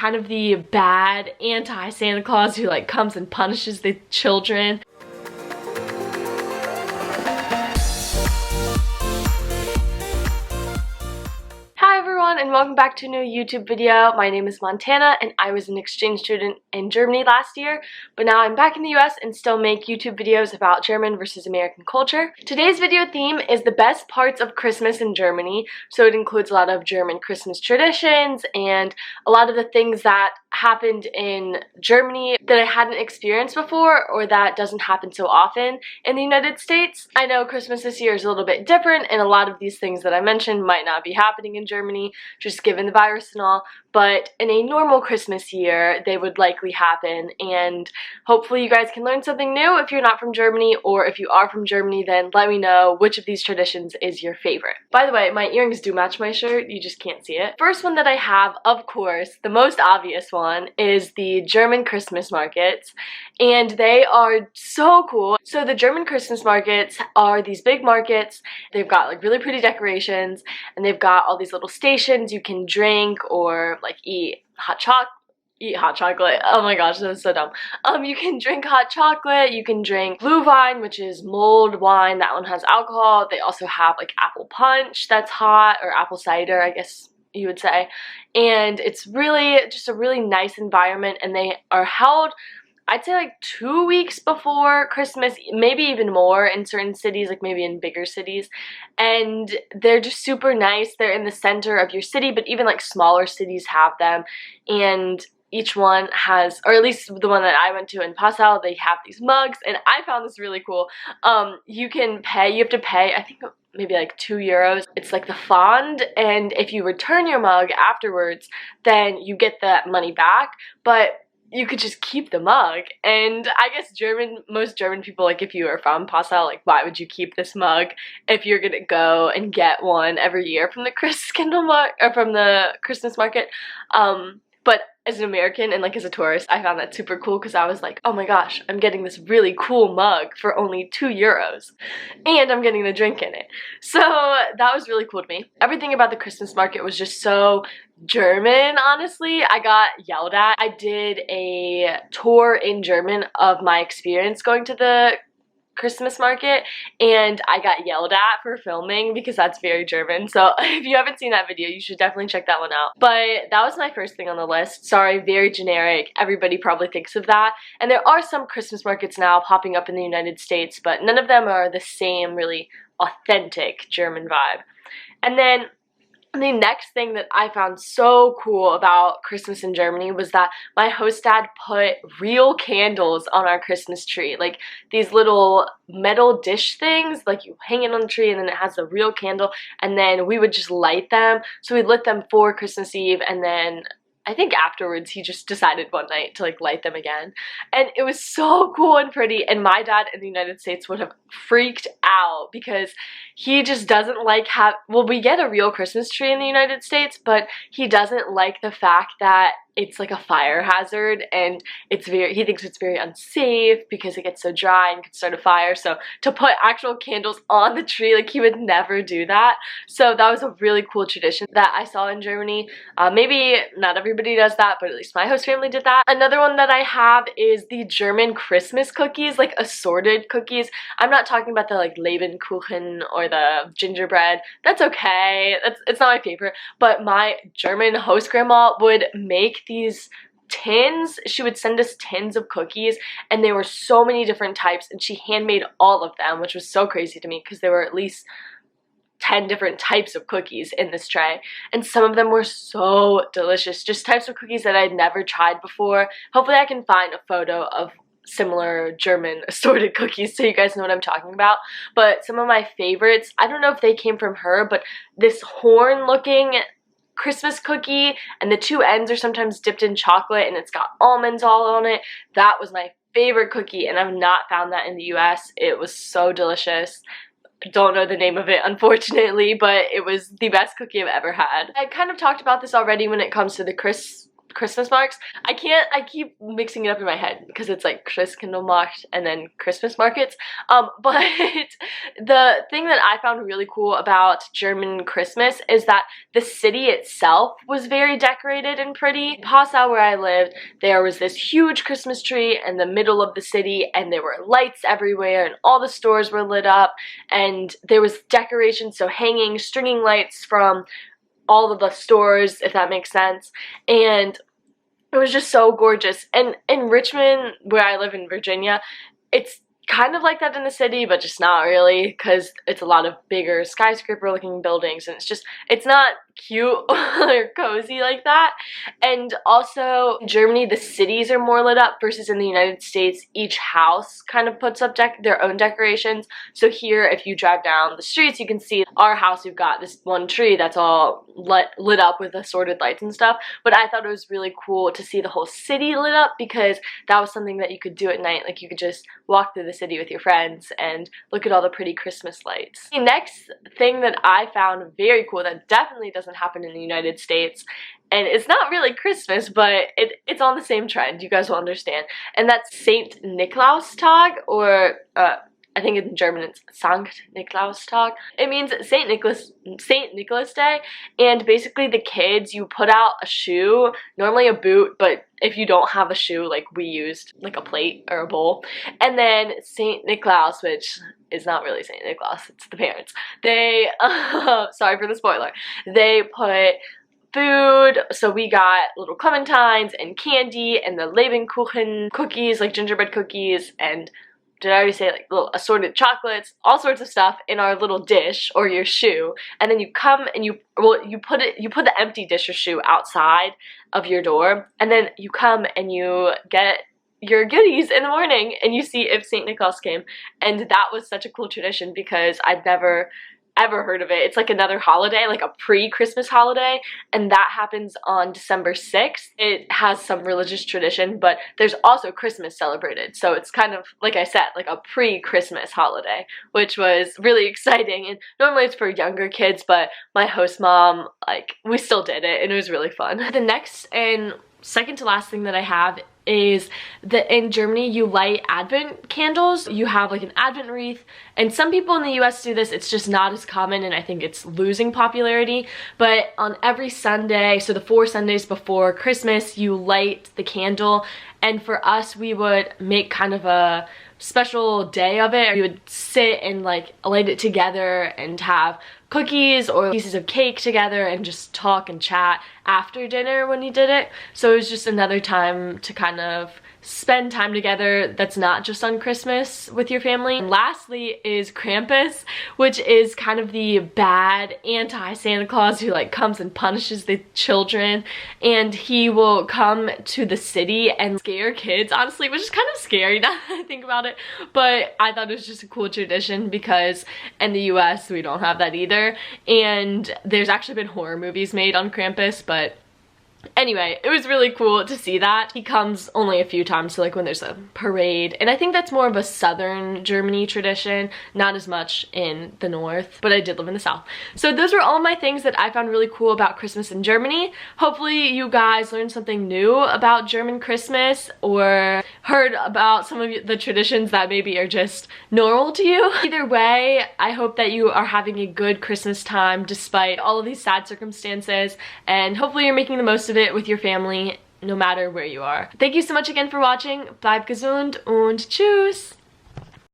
kind of the bad anti-Santa Claus who like comes and punishes the children. Hi everyone and welcome back to a new YouTube video. My name is Montana and I was an exchange student in Germany last year, but now I'm back in the US and still make YouTube videos about German versus American culture. Today's video theme is the best parts of Christmas in Germany, so it includes a lot of German Christmas traditions and a lot of the things that happened in Germany that I hadn't experienced before or that doesn't happen so often in the United States. I know Christmas this year is a little bit different and a lot of these things that I mentioned might not be happening in Germany just given the virus and all, but in a normal Christmas year they would likely happen, and hopefully you guys can learn something new if you're not from Germany, or if you are from Germany then let me know which of these traditions is your favorite. By the way, my earrings do match my shirt, you just can't see it. First one that I have, of course, the most obvious one, is the German Christmas markets, and they are so cool. So the German Christmas markets are these big markets. They've got like really pretty decorations and they've got all these little stations you can drink or like eat hot chocolate. Oh my gosh, that was so dumb. You can drink hot chocolate, you can drink Glühwein, which is mulled wine. That one has alcohol. They also have like apple punch that's hot, or apple cider, I guess you would say. And it's really just a really nice environment, and they are held, I'd say, like 2 weeks before Christmas, maybe even more in certain cities, like maybe in bigger cities. And they're just super nice. They're in the center of your city, but even like smaller cities have them. And each one has, or at least the one that I went to in Passau, they have these mugs, and I found this really cool. You have to pay, I think maybe like €2. It's like the fond, and if you return your mug afterwards, then you get that money back, but you could just keep the mug. And I guess most German people, like if you are from Passau, like why would you keep this mug if you're gonna go and get one every year from the Christmas market? But as an American and like as a tourist, I found that super cool because I was like, oh my gosh, I'm getting this really cool mug for only €2 and I'm getting the drink in it. So that was really cool to me. Everything about the Christmas market was just so German, honestly. I got yelled at. I did a tour in German of my experience going to the Christmas market, and I got yelled at for filming because that's very German. So if you haven't seen that video, you should definitely check that one out. But that was my first thing on the list. Sorry, very generic. Everybody probably thinks of that. And there are some Christmas markets now popping up in the United States, but none of them are the same really authentic German vibe. And then the next thing that I found so cool about Christmas in Germany was that my host dad put real candles on our Christmas tree, like these little metal dish things, like you hang it on the tree and then it has the real candle, and then we would just light them. So we lit them for Christmas Eve, and then I think afterwards he just decided one night to like light them again, and it was so cool and pretty. And my dad in the United States would have freaked out because he just doesn't like well, we get a real Christmas tree in the United States, but he doesn't like the fact that it's like a fire hazard, and he thinks it's very unsafe because it gets so dry and could start a fire. So to put actual candles on the tree, like he would never do that. So that was a really cool tradition that I saw in Germany. Maybe not everybody does that, but at least my host family did that. Another one that I have is the German Christmas cookies, like assorted cookies. I'm not talking about the like Lebkuchen or the gingerbread. That's okay. It's not my favorite, but my German host grandma would make these tins. She would send us tins of cookies, and there were so many different types, and she handmade all of them, which was so crazy to me because there were at least 10 different types of cookies in this tray, and some of them were so delicious, just types of cookies that I'd never tried before. Hopefully I can find a photo of similar German assorted cookies so you guys know what I'm talking about. But some of my favorites, I don't know if they came from her, but this horn looking Christmas cookie, and the two ends are sometimes dipped in chocolate and it's got almonds all on it. That was my favorite cookie, and I've not found that in the US. It was so delicious. Don't know the name of it, unfortunately, but it was the best cookie I've ever had. I kind of talked about this already when it comes to the Christmas marks. I keep mixing it up in my head because it's like Christkindlmarkt and then Christmas markets. But the thing that I found really cool about German Christmas is that the city itself was very decorated and pretty. In Passau, where I lived, there was this huge Christmas tree in the middle of the city, and there were lights everywhere, and all the stores were lit up, and there was decorations, so hanging stringing lights from all of the stores, if that makes sense, and it was just so gorgeous. And in Richmond, where I live in Virginia, it's kind of like that in the city, but just not really, because it's a lot of bigger skyscraper looking buildings, and it's not cute or cozy like that. And also in Germany, the cities are more lit up versus in the United States, each house kind of puts up their own decorations. So here, if you drive down the streets, you can see our house, we've got this one tree that's all lit up with assorted lights and stuff. But I thought it was really cool to see the whole city lit up, because that was something that you could do at night. Like, you could just walk through the city with your friends and look at all the pretty Christmas lights. The next thing that I found very cool that definitely doesn't happen in the United States, and it's not really Christmas, but it's on the same trend, you guys will understand, and that's Saint Nikolaustag, or I think in German it's Sankt Nikolaustag. It means Saint Nicholas Day, and basically the kids, you put out a shoe, normally a boot, but if you don't have a shoe, like we used like a plate or a bowl, and then Saint Nicholas, which is not really Saint Nicholas, it's the parents, they, sorry for the spoiler, they put food, so we got little clementines and candy and the Lebkuchen cookies, like gingerbread cookies, and did I already say, like, little assorted chocolates, all sorts of stuff in our little dish or your shoe, and then you come and you put the empty dish or shoe outside of your door, and then you come and you get your goodies in the morning and you see if St. Nicholas came. And that was such a cool tradition because I'd never ever heard of it. It's like another holiday, like a pre-Christmas holiday, and that happens on December 6th. It has some religious tradition, but there's also Christmas celebrated, so it's kind of, like I said, like a pre-Christmas holiday, which was really exciting. And normally it's for younger kids, but my host mom, like, we still did it and it was really fun. The next and second to last thing that I have is that in Germany you light Advent candles. You have like an Advent wreath, and some people in the US do this. It's just not as common, and I think it's losing popularity. But on every Sunday, so the 4 Sundays before Christmas, you light the candle, and for us we would make kind of a special day of it. We would sit and like light it together and have cookies or pieces of cake together and just talk and chat after dinner when you did it. So it was just another time to kind of spend time together that's not just on Christmas with your family. And lastly is Krampus, which is kind of the bad anti-Santa Claus who like comes and punishes the children, and he will come to the city and scare kids, honestly, which is kind of scary now that I think about it. But I thought it was just a cool tradition because in the US we don't have that either, and there's actually been horror movies made on Krampus, but anyway, it was really cool to see that. He comes only a few times, so like when there's a parade, and I think that's more of a southern Germany tradition, not as much in the north, but I did live in the south. So those were all my things that I found really cool about Christmas in Germany. Hopefully you guys learned something new about German Christmas or heard about some of the traditions that maybe are just normal to you. Either way, I hope that you are having a good Christmas time despite all of these sad circumstances, and hopefully you're making the most of it with your family no matter where you are. Thank you so much again for watching. Bleibt gesund und tschüss!